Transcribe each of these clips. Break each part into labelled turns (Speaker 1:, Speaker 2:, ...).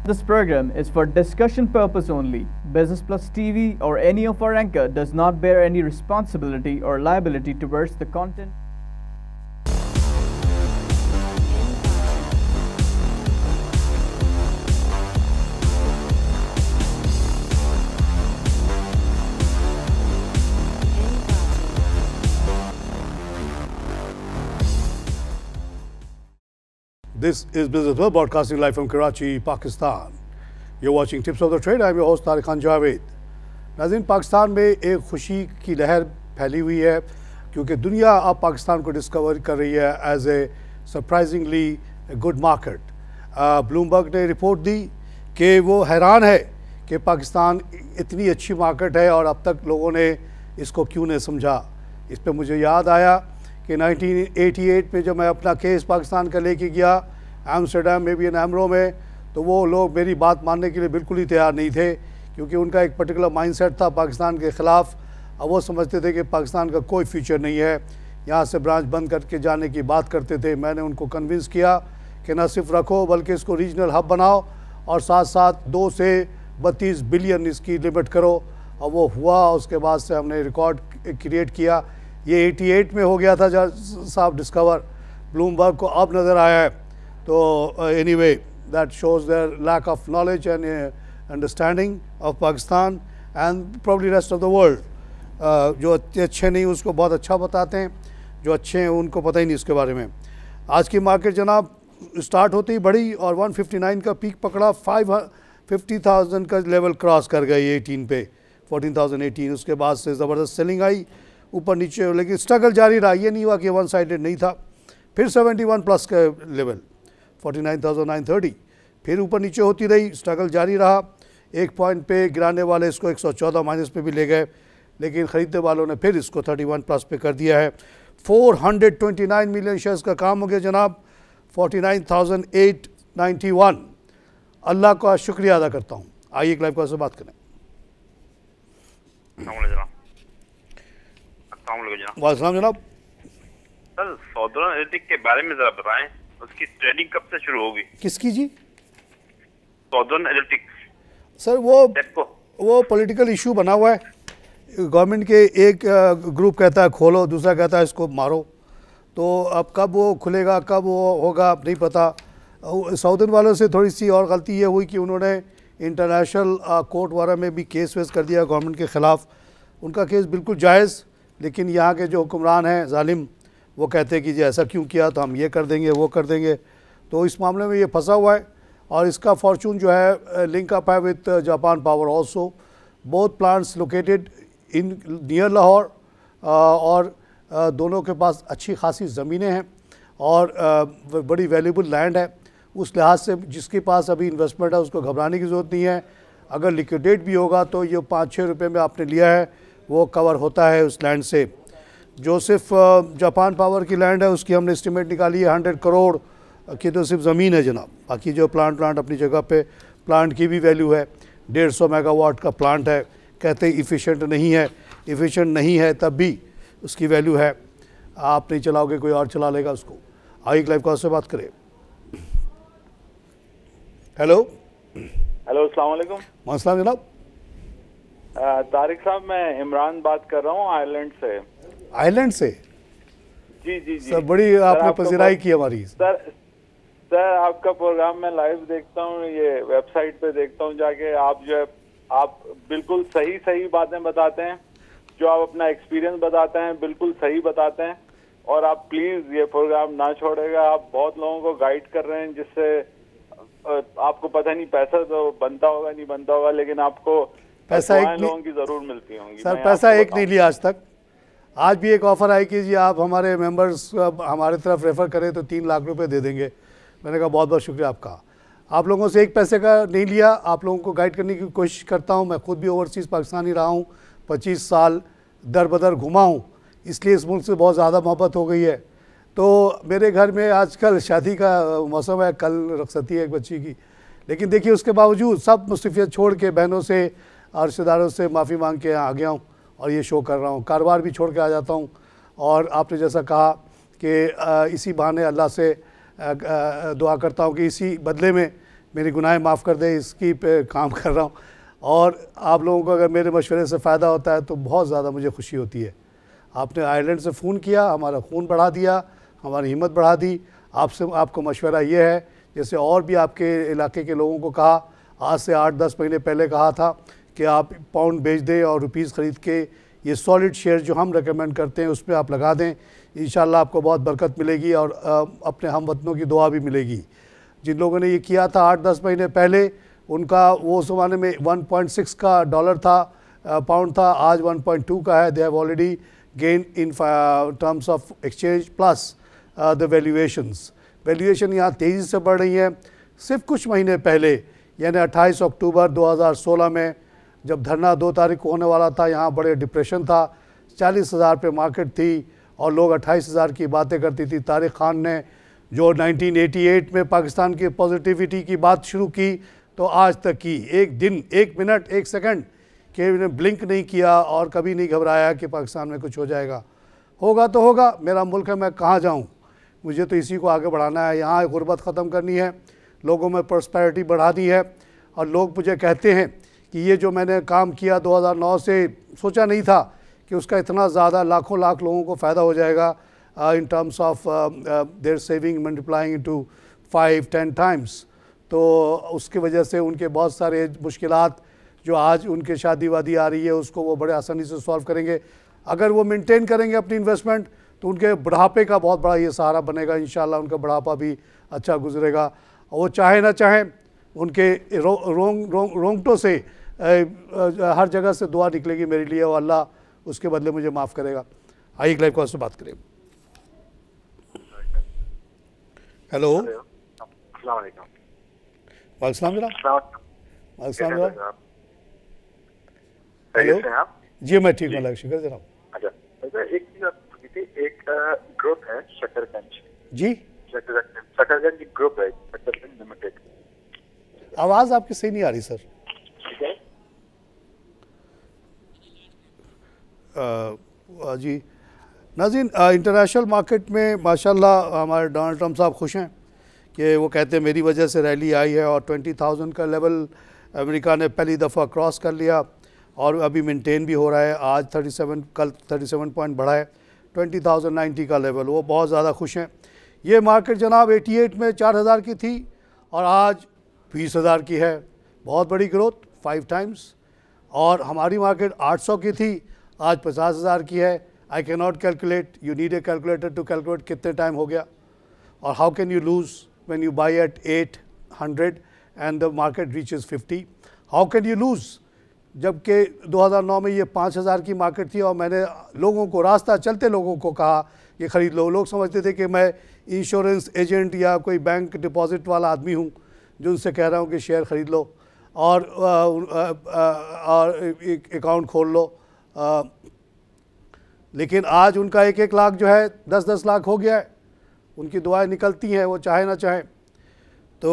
Speaker 1: This program is for discussion purpose only. Business Plus TV or any of our anchor does not bear any responsibility or liability towards the content.
Speaker 2: This is Business Plus broadcasting live from Karachi, Pakistan. You're watching Tips of the Trade. I'm your host Tariq Khan Javed. नाज़रीन, पाकिस्तान में एक खुशी की लहर फैली हुई है क्योंकि दुनिया अब पाकिस्तान को डिस्कवर कर रही है as a surprisingly good market. Bloomberg ने रिपोर्ट दी कि वो हैरान है कि पाकिस्तान इतनी अच्छी मार्केट है और अब तक लोगों ने इसको क्यों नहीं समझा। इस पर मुझे याद आया कि 1988 में जब मैं अपना केस पाकिस्तान का लेके गया एम्स्टर्डम में भी एमरो में, तो वो लोग मेरी बात मानने के लिए बिल्कुल ही तैयार नहीं थे क्योंकि उनका एक पर्टिकुलर माइंडसेट था पाकिस्तान के ख़िलाफ़। अब वो समझते थे कि पाकिस्तान का कोई फ्यूचर नहीं है, यहाँ से ब्रांच बंद करके जाने की बात करते थे। मैंने उनको कन्विंस किया कि न सिर्फ रखो बल्कि इसको रीजनल हब बनाओ और साथ साथ 2 से 32 बिलियन इसकी लिमिट करो। और वो हुआ। उसके बाद से हमने रिकॉर्ड क्रिएट किया। ये 88 में हो गया था जब साहब डिस्कवर ब्लूमबर्ग को अब नज़र आया है। तो anyway that shows their lack of knowledge and understanding of Pakistan and probably rest of the world. जो अच्छे नहीं उसको बहुत अच्छा बताते हैं, जो अच्छे हैं उनको पता ही नहीं इसके बारे में। आज की मार्केट जनाब स्टार्ट होती ही बढ़ी और 159 का पीक पकड़ा, 50,000 का लेवल क्रॉस कर गई 18 पे 14,018। उसके बाद से ज़बरदस्त सेलिंग आई ऊपर नीचे, लेकिन स्ट्रगल जारी रहा। ये नहीं हुआ कि वन साइडेड नहीं था। फिर 71 प्लस का लेवल 49,930, फिर ऊपर नीचे होती रही, स्ट्रगल जारी रहा। एक पॉइंट पे गिराने वाले इसको 114 माइनस पे भी ले गए, लेकिन ख़रीदने वालों ने फिर इसको 31 प्लस पे कर दिया है। 429 मिलियन शेयर्स का काम हो गया जनाब, 49,891। अल्लाह का शुक्रिया अदा करता हूँ। आइए एक लाइव कॉल से बात करें। वालेकुम जनाब।
Speaker 3: सर सौदर्न एलएनटी के बारे में जरा बताएं, उसकी ट्रेडिंग कब से शुरू होगी?
Speaker 2: किसकी जी?
Speaker 3: सौदर्न एलएनटी
Speaker 2: सर वो पॉलिटिकल इशू बना हुआ है। गवर्नमेंट के एक ग्रुप कहता है खोलो, दूसरा कहता है इसको मारो। तो अब कब वो खुलेगा, कब वो होगा नहीं पता। सौदर्न वालों से थोड़ी सी और गलती ये हुई कि उन्होंने इंटरनेशनल कोर्ट वगैरह में भी केस वेस कर दिया गवर्नमेंट के ख़िलाफ़। उनका केस बिल्कुल जायज़, लेकिन यहाँ के जो हुक्मरान हैं जालिम, वो कहते हैं कि जी ऐसा क्यों किया, तो हम ये कर देंगे वो कर देंगे। तो इस मामले में ये फंसा हुआ है और इसका फॉर्चून जो है लिंक अप है with Japan power also. Both plants located in near Lahore और दोनों के पास अच्छी खासी ज़मीनें हैं और बड़ी वैल्यूबल लैंड है। उस लिहाज से जिसके पास अभी इन्वेस्टमेंट है उसको घबराने की ज़रूरत नहीं है। अगर लिक्विडेट भी होगा तो ये 5-6 रुपये में आपने लिया है वो कवर होता है उस लैंड से। जो सिर्फ जापान पावर की लैंड है उसकी हमने एस्टिमेट निकाली है 100 करोड़ की तो सिर्फ ज़मीन है जनाब। बाकी जो प्लांट अपनी जगह पे, प्लांट की भी वैल्यू है। 150 मेगावाट का प्लांट है। कहते इफ़िशेंट नहीं है, इफ़िशेंट नहीं है तब भी उसकी वैल्यू है। आप नहीं चलाओगे कोई और चला लेगा उसको। आइए लाइव कॉल से बात करें। हेलो
Speaker 4: अस्सलाम वालेकुम।
Speaker 2: वालेकुम जनाब।
Speaker 4: तारिक साहब, मैं इमरान बात कर रहा हूँ आयरलैंड से।
Speaker 2: आयरलैंड से?
Speaker 4: जी
Speaker 2: सर बड़ी आपने पजीराई की हमारी।
Speaker 4: सर आपका प्रोग्राम मैं लाइव देखता हूँ, ये वेबसाइट पे देखता हूँ जाके। आप जो है आप बिल्कुल सही बातें बताते हैं, जो आप अपना एक्सपीरियंस बताते हैं बिल्कुल सही बताते हैं। और आप प्लीज़ ये प्रोग्राम ना छोड़ेगा। आप बहुत लोगों को गाइड कर रहे हैं जिससे आपको पता नहीं पैसा तो बनता होगा नहीं बनता होगा, लेकिन आपको
Speaker 2: पैसा एक
Speaker 4: लोगों की ज़रूर मिलती होंगी।
Speaker 2: सर पैसा एक नहीं लिया आज तक। आज भी एक ऑफ़र आई कि जी आप हमारे मेंबर्स हमारे तरफ रेफ़र करें तो 3 लाख रुपए दे देंगे। मैंने कहा बहुत बहुत शुक्रिया आपका। आप लोगों से एक पैसे का नहीं लिया। आप लोगों को गाइड करने की कोशिश करता हूँ। मैं खुद भी ओवरसीज़ पाकिस्तानी रहा हूँ, 25 साल दर बदर घुमा हूँ, इसलिए इस मुल्क से बहुत ज़्यादा मोहब्बत हो गई है। तो मेरे घर में आजकल शादी का मौसम है, कल रुखसती है एक बच्ची की, लेकिन देखिए उसके बावजूद सब मुस्तफियत छोड़ के बहनों से और रिश्तेदारों से माफ़ी मांग के यहाँ आ गया हूँ और ये शो कर रहा हूँ। कारोबार भी छोड़ के आ जाता हूँ और आपने जैसा कहा कि इसी बहाने अल्लाह से दुआ करता हूँ कि इसी बदले में मेरी गुनाहें माफ़ कर दे, इसकी पे काम कर रहा हूँ। और आप लोगों को अगर मेरे मशवरे से फ़ायदा होता है तो बहुत ज़्यादा मुझे खुशी होती है। आपने आयरलैंड से फ़ोन किया, हमारा खून बढ़ा दिया, हमारी हिम्मत बढ़ा दी। आपको मशवरा ये है, जैसे और भी आपके इलाके के लोगों को कहा, आज से 8-10 महीने पहले कहा था कि आप पाउंड बेच दें और रुपीज़ ख़रीद के ये सॉलिड शेयर जो हम रेकमेंड करते हैं उस पर आप लगा दें। इंशाल्लाह आपको बहुत बरकत मिलेगी और अपने हमवतनों की दुआ भी मिलेगी। जिन लोगों ने ये किया था 8-10 महीने पहले, उनका वो ज़माने में 1.6 का डॉलर था, पाउंड था, आज 1.2 का है। They have already gain in terms of exchange plus the valuation यहाँ तेज़ी से बढ़ रही है। सिर्फ कुछ महीने पहले यानी 28 अक्टूबर 2016 में जब धरना 2 तारीख को होने वाला था, यहाँ बड़े डिप्रेशन था, 40,000 पे मार्केट थी और लोग 28,000 की बातें करती थी। तारिक खान ने जो 1988 में पाकिस्तान की पॉजिटिविटी की बात शुरू की तो आज तक की एक दिन, एक मिनट, एक सेकंड के ने ब्लिंक नहीं किया और कभी नहीं घबराया कि पाकिस्तान में कुछ हो जाएगा। होगा तो होगा, मेरा मुल्क है, मैं कहाँ जाऊँ, मुझे तो इसी को आगे बढ़ाना है। यहाँ गुर्बत ख़त्म करनी है, लोगों में प्रॉस्पेरिटी बढ़ानी है। और लोग मुझे कहते हैं कि ये जो मैंने काम किया 2009 से, सोचा नहीं था कि उसका इतना ज़्यादा लाखों लाख लोगों को फ़ायदा हो जाएगा in terms of their saving multiplying into 5-10 times. तो उसकी वजह से उनके बहुत सारे मुश्किलात जो आज उनके शादी वादी आ रही है उसको वो बड़े आसानी से सॉल्व करेंगे। अगर वो मेंटेन करेंगे अपनी इन्वेस्टमेंट तो उनके बुढ़ापे का बहुत बड़ा ये सहारा बनेगा। इंशाल्लाह उनका बुढ़ापा भी अच्छा गुजरेगा। और वो चाहे ना चाहे उनके रोंगटों से हर जगह से दुआ निकलेगी मेरे लिए और अल्लाह उसके बदले मुझे माफ़ करेगा। आइए लाइव कॉल से बात करें। हेलो, वालेकुम जनाब। हेलो जी, मैं ठीक हूँ, शुक्र जनाब।
Speaker 5: अच्छा, एक चीज आप पूछी थी, एक ग्रुप है शकरगंज
Speaker 2: जी,
Speaker 5: शकरगंज ग्रुप है, शकरगंज लिमिटेड।
Speaker 2: आवाज़ आपकी सही नहीं आ रही सर।
Speaker 5: ठीक है
Speaker 2: जी नाज़रीन, इंटरनेशनल मार्केट में माशाल्लाह हमारे डोनाल्ड ट्रंप साहब खुश हैं कि वो कहते हैं मेरी वजह से रैली आई है और 20,000 का लेवल अमेरिका ने पहली दफ़ा क्रॉस कर लिया और अभी मेंटेन भी हो रहा है। आज 37, कल 37 पॉइंट बढ़ा है, 20,090 का लेवल, वो बहुत ज़्यादा खुश हैं। ये मार्केट जनाब 88 में 4,000 की थी और आज 20,000 की है, बहुत बड़ी ग्रोथ, 5 टाइम्स। और हमारी मार्केट 800 की थी, आज 50,000 की है। I can not calculate, you need a calculator to calculate कितने टाइम हो गया। और how can you lose when you buy at 800 and the market reaches 50? How can you lose जबकि 2009 में ये 5,000 की मार्केट थी और मैंने लोगों को, रास्ता चलते लोगों को कहा ये ख़रीद लो। लोग समझते थे कि मैं इंश्योरेंस एजेंट या कोई बैंक डिपॉजिट वाला आदमी हूँ जो उनसे कह रहा हूँ कि शेयर ख़रीद लो और एक अकाउंट खोल लो। लेकिन आज उनका 1-1 लाख जो है 10-10 लाख हो गया है। उनकी दुआएं निकलती हैं, वो चाहे ना चाहे। तो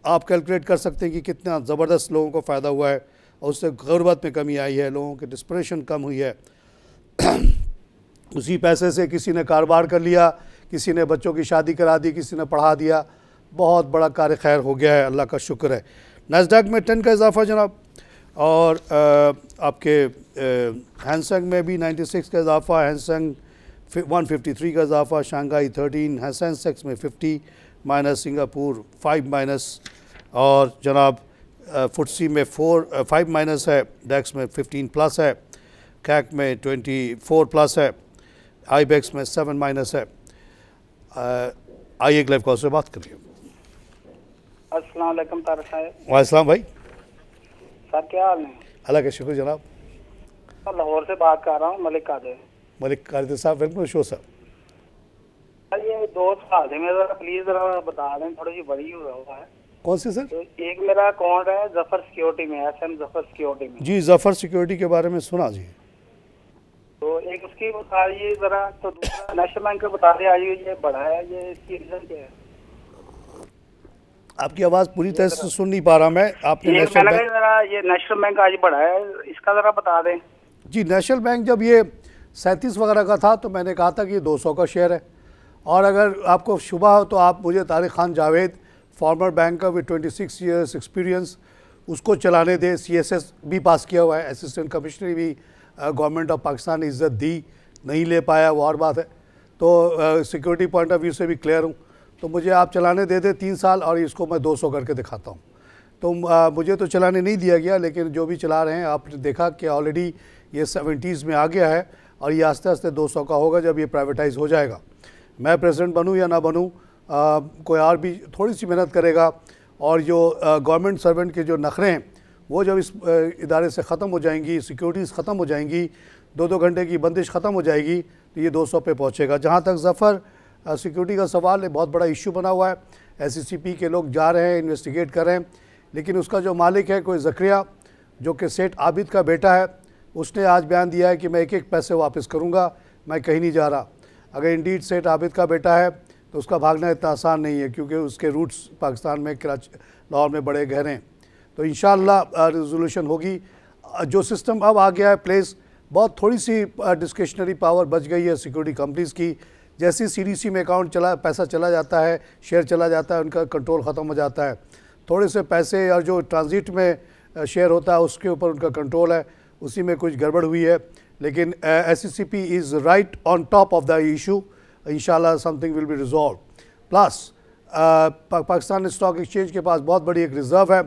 Speaker 2: आप कैलकुलेट कर सकते हैं कि कितना ज़बरदस्त लोगों को फ़ायदा हुआ है और उससे गुर्बत में कमी आई है, लोगों की डिस्प्रेशन कम हुई है। उसी पैसे से किसी ने कारोबार कर लिया, किसी ने बच्चों की शादी करा दी, किसी ने पढ़ा दिया, बहुत बड़ा कार्य खैर हो गया है, अल्लाह का शुक्र है। नैस्डैक में 10 का इजाफा जनाब, और आपके हैंसेंग में भी 96 का इजाफा, हैंसेंग 153 का इजाफा, शंघाई 13, सेंसेक्स में 50 माइनस, सिंगापुर 5 माइनस, और जनाब फुटसी में 5 माइनस है, डेक्स में 15 प्लस है, कैक में 24 प्लस है, आईबेक्स में 7 माइनस है। आइए एक लाइव कॉल से बात करिए।
Speaker 6: अस्सलाम वालेकुम तारिक साहब।
Speaker 2: वालेकुम भाई।
Speaker 6: सर क्या हाल है?
Speaker 2: अल्लाह का शुक्र जनाब।
Speaker 6: सर लाहौर से बात कर रहा हूँ, मलिक कादिर।
Speaker 2: मलिक कादिर साहब, वेलकम शो सर।
Speaker 6: सर ये 2 साल है मेरा, प्लीज जरा बता दें, थोड़ी सी बड़ी हुआ है।
Speaker 2: कौन सी सर?
Speaker 6: तो एक मेरा अकाउंट है जफर सिक्योरिटी में, एसएम जफर सिक्योरिटी में।
Speaker 2: जी, जफर सिक्योरिटी के बारे में सुना जी।
Speaker 6: तो एक उसकी बता दीजिए जरा, तो दूसरा नेशनल बैंक का बता दिया, ये बढ़ा है, ये इसकी रीजन क्या है?
Speaker 2: आपकी आवाज़ पूरी तरह से सुन नहीं पा रहा मैं। आपने नेशनल बैंक,
Speaker 6: जरा ये नेशनल बैंक आज बढ़ा है, इसका जरा बता दें।
Speaker 2: जी, नेशनल बैंक जब ये 37 वगैरह का था तो मैंने कहा था कि ये 200 का शेयर है। और अगर आपको शुबा हो तो आप मुझे Tariq Khan Javed farmer banker with 26 years experience, उसको चलाने दे। CSS भी पास किया हुआ है, असिस्टेंट कमिश्नर भी गवर्नमेंट ऑफ पाकिस्तान ने इज़्ज़त दी, नहीं ले पाया वो और बात है। तो सिक्योरिटी पॉइंट ऑफ व्यू से भी क्लियर हूँ, तो मुझे आप चलाने दे 3 साल और इसको मैं 200 करके दिखाता हूँ। तो मुझे तो चलाने नहीं दिया गया, लेकिन जो भी चला रहे हैं आपने देखा कि ऑलरेडी ये 70s में आ गया है और ये आस्ते आस्ते 200 का होगा जब ये प्राइवेटाइज हो जाएगा। मैं प्रेसिडेंट बनूँ या ना बनूँ, कोई और भी थोड़ी सी मेहनत करेगा और जो गवर्नमेंट सर्वेंट के जो नखरे हैं वो जब इस इदारे से ख़त्म हो जाएंगी, सिक्योरिटीज़ ख़त्म हो जाएंगी, 2-2 घंटे की बंदिश ख़त्म हो जाएगी, तो ये 200 पे पहुँचेगा। जहाँ तक ज़फ़र सिक्योरिटी का सवाल है, बहुत बड़ा इशू बना हुआ है। SCCP के लोग जा रहे हैं, इन्वेस्टिगेट कर रहे हैं, लेकिन उसका जो मालिक है कोई ज़करिया, जो कि सेठ आबिद का बेटा है, उसने आज बयान दिया है कि मैं एक पैसे वापस करूँगा, मैं कहीं नहीं जा रहा। अगर इंडीड सेठ आबिद का बेटा है तो उसका भागना इतना आसान नहीं है, क्योंकि उसके रूट्स पाकिस्तान में, कराची, लाहौर में बड़े गहरे हैं। तो इंशाअल्लाह रिजोल्यूशन होगी। जो सिस्टम अब आ गया है प्लेस, बहुत थोड़ी सी डिस्क्रिशनरी पावर बच गई है सिक्योरिटी कंपनीज़ की। जैसे CDC में अकाउंट पैसा चला जाता है, शेयर चला जाता है, उनका कंट्रोल ख़त्म हो जाता है। थोड़े से पैसे और जो ट्रांजिट में शेयर होता है उसके ऊपर उनका कंट्रोल है, उसी में कुछ गड़बड़ हुई है। लेकिन SCCP is right on top of the issue. इंशाल्लाह something will be resolve. Plus Pakistan stock exchange के पास बहुत बड़ी एक रिज़र्व है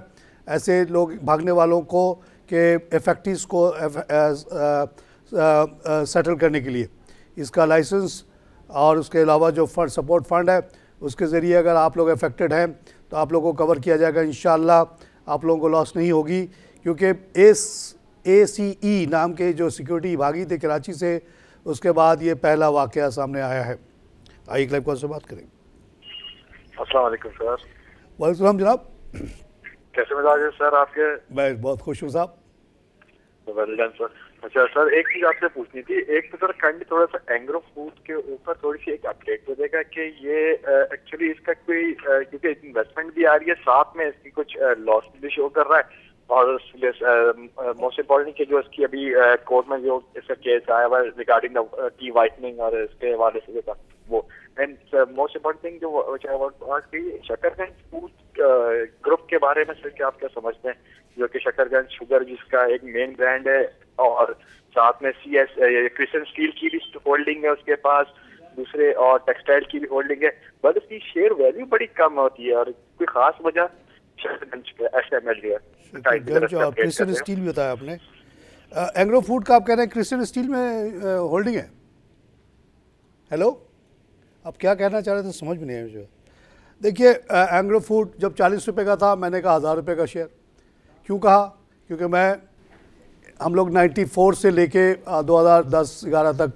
Speaker 2: ऐसे लोग भागने वालों को के इफेक्टिव्स को सेटल करने के लिए। इसका लाइसेंस और उसके अलावा जो फंड, सपोर्ट फंड है, उसके ज़रिए अगर आप लोग अफेक्टेड हैं तो आप लोगों को कवर किया जाएगा। इंशाल्लाह आप लोगों को लॉस नहीं होगी, क्योंकि ACE नाम के जो सिक्योरिटी भागी थे कराची से, उसके बाद ये पहला वाक़या सामने आया है। आइए क्लाइव कॉल से बात करेंगे।
Speaker 5: अस्सलाम वालेकुम सर।
Speaker 2: वालेकुम जनाब,
Speaker 5: कैसे मिजाज है सर आपके?
Speaker 2: मैं बहुत खुश हूँ साहब।
Speaker 5: Well done sir. अच्छा सर, एक चीज आपसे पूछनी थी। एक तो सर काइंडली थोड़ा सा एंग्रो फूड के ऊपर थोड़ी सी एक अपडेट दे देगा कि ये एक्चुअली इसका कोई क्योंकि इन्वेस्टमेंट भी आ रही है, साथ में इसकी कुछ लॉस भी शो कर रहा है, और मोस्ट इम्पोर्टेंट कि जो इसकी अभी कोर्ट में जो इसका केस आया हुआ रिगार्डिंग द टी वाइटनिंग और इसके हवाले से वो, एंड मोस्ट इम्पोर्टेंट थिंग जो शकरगंज फूड ग्रुप के बारे में सर क्या आप क्या समझते हैं, जो कि शकरगंज शुगर जिसका एक मेन ब्रांड है, और साथ में क्रिस्टन स्टील की भी होल्डिंग है उसके पास, दूसरे और टेक्सटाइल की भी होल्डिंग है, बट इसकी शेयर वैल्यू बड़ी कम होती है, और कोई खास वजह शकरगंज SML है।
Speaker 2: क्रिस्टन स्टील भी बताया आपने। एंग्रो फूड का आप कह रहे हैं क्रिस्टन स्टील में होल्डिंग है। हेलो, आप क्या कहना चाह रहे थे, समझ में नहीं आया मुझे। देखिए, एंग्रो फूड जब 40 रुपये का था, मैंने कहा 1000 रुपये का शेयर। क्यों कहा? क्योंकि हम लोग 94 से लेके 2010-11 तक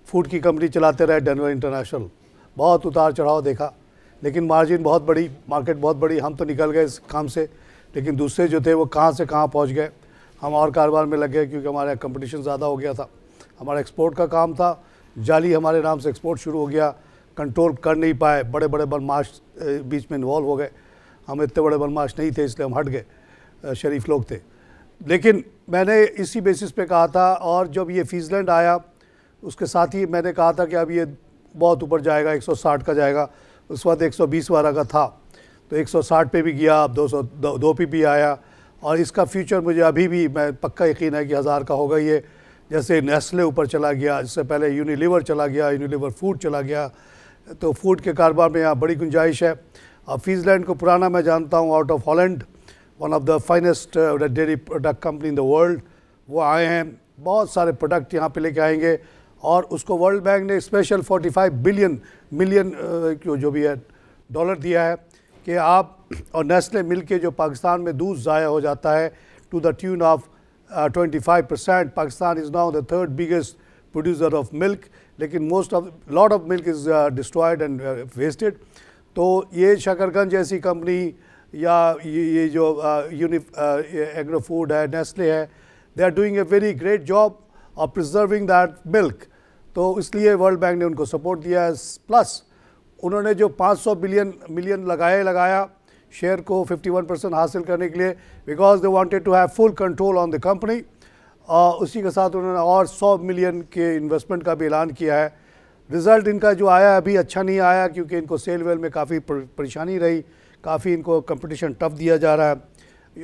Speaker 2: फूड की कंपनी चलाते रहे, डेनवर इंटरनेशनल। बहुत उतार चढ़ाव देखा, लेकिन मार्जिन बहुत बड़ी, मार्केट बहुत बड़ी। हम तो निकल गए इस काम से, लेकिन दूसरे जो थे वो कहाँ से कहाँ पहुँच गए। हम और कारोबार में लग गए, क्योंकि हमारा कंपटीशन ज़्यादा हो गया था। हमारा एक्सपोर्ट का काम था, जाली हमारे नाम से एक्सपोर्ट शुरू हो गया, कंट्रोल कर नहीं पाए, बड़े बड़े बदमाश बीच में इन्वॉल्व हो गए। हम इतने बड़े बदमाश नहीं थे, इसलिए हम हट गए, शरीफ लोग थे। लेकिन मैंने इसी बेसिस पे कहा था, और जब ये फीसलैंड आया उसके साथ ही मैंने कहा था कि अब ये बहुत ऊपर जाएगा, 160 का जाएगा। उस वक्त 120 वाला का था, तो 160 पे भी गया, अब 202 पे भी आया, और इसका फ्यूचर मुझे अभी भी मैं पक्का यकीन है कि 1000 का होगा ये। जैसे नेस्ले ऊपर चला गया, इससे पहले यूनिलीवर चला गया, यूनिलीवर फूड चला गया, तो फूड के कारोबार में यहाँ बड़ी गुंजाइश है। अब फीसलैंड को पुराना मैं जानता हूँ, out of Holland, one of the finest dairy product company in the world. वो आए हैं, बहुत सारे प्रोडक्ट यहाँ पे लेके आएंगे, और उसको वर्ल्ड बैंक ने स्पेशल 45 मिलियन जो भी है डॉलर दिया है कि आप और नेस्ले मिल के जो पाकिस्तान में दूध ज़ाया हो जाता है to the tune of 25%। Pakistan is now the 3rd biggest producer of milk, लेकिन lot of milk is destroyed and wasted. तो ये शकरगंज जैसी कंपनी या ये जो एग्रो फूड है, नेस्ले है, they are doing a very great job of preserving that milk. तो इसलिए वर्ल्ड बैंक ने उनको सपोर्ट दिया है। प्लस उन्होंने जो 500 मिलियन लगाया शेयर को 51% हासिल करने के लिए, because they wanted to have full control on the company. उसी के साथ उन्होंने और 100 मिलियन के इन्वेस्टमेंट का भी ऐलान किया है। रिज़ल्ट इनका जो आया अभी अच्छा नहीं आया, क्योंकि इनको सेल वेल में काफ़ी परेशानी रही, काफ़ी इनको कंपटीशन टफ दिया जा रहा है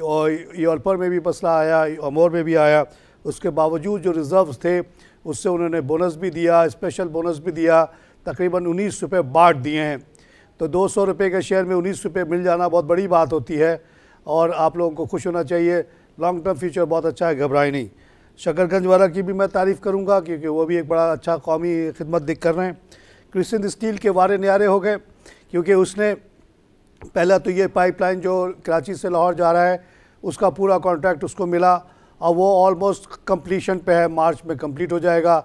Speaker 2: और यूरोपर में भी मसला आया, अमोर में भी आया, उसके बावजूद जो रिज़र्व्स थे उससे उन्होंने बोनस भी दिया, स्पेशल बोनस भी दिया, तकरीबन 19 रुपये बांट दिए हैं। तो 200 रुपये के शेयर में 19 रुपये मिल जाना बहुत बड़ी बात होती है और आप लोगों को खुश होना चाहिए। लॉन्ग टर्म फ्यूचर बहुत अच्छा है, घबराए नहीं। शकरगंज वाला की भी मैं तारीफ़ करूँगा क्योंकि वो भी एक बड़ा अच्छा कौमी खिदमत दिख कर रहे हैं। क्रिस्टियन स्टील के वारे न्यारे हो गए क्योंकि उसने पहला तो ये पाइपलाइन जो कराची से लाहौर जा रहा है उसका पूरा कॉन्ट्रैक्ट उसको मिला और वो ऑलमोस्ट कंप्लीशन पे है, मार्च में कंप्लीट हो जाएगा।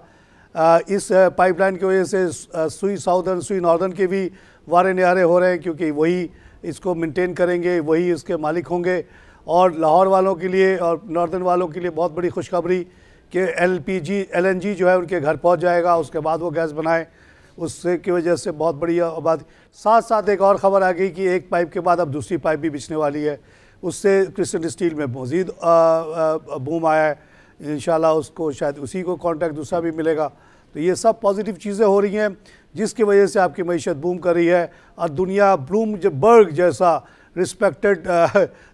Speaker 2: इस पाइपलाइन की वजह से सुई साउदर्न सुई नॉर्दर्न के भी वारे न्यारे हो रहे हैं क्योंकि वही इसको मेंटेन करेंगे, वही इसके मालिक होंगे। और लाहौर वालों के लिए और नॉर्दर्न वालों के लिए बहुत बड़ी खुशखबरी कि LNG जो है उनके घर पहुंच जाएगा, उसके बाद वो गैस बनाए, उससे की वजह से बहुत बड़ी बात। साथ साथ एक और ख़बर आ गई कि एक पाइप के बाद अब दूसरी पाइप भी बिछने वाली है, उससे क्रिस्टियन स्टील में मज़ीद बूम आया है। इंशाल्लाह उसको शायद उसी को कॉन्ट्रैक्ट दूसरा भी मिलेगा। तो ये सब पॉजिटिव चीज़ें हो रही हैं जिसकी वजह से आपकी मईशत बूम कर रही है और दुनिया ब्लूमबर्ग जैसा रिस्पेक्टेड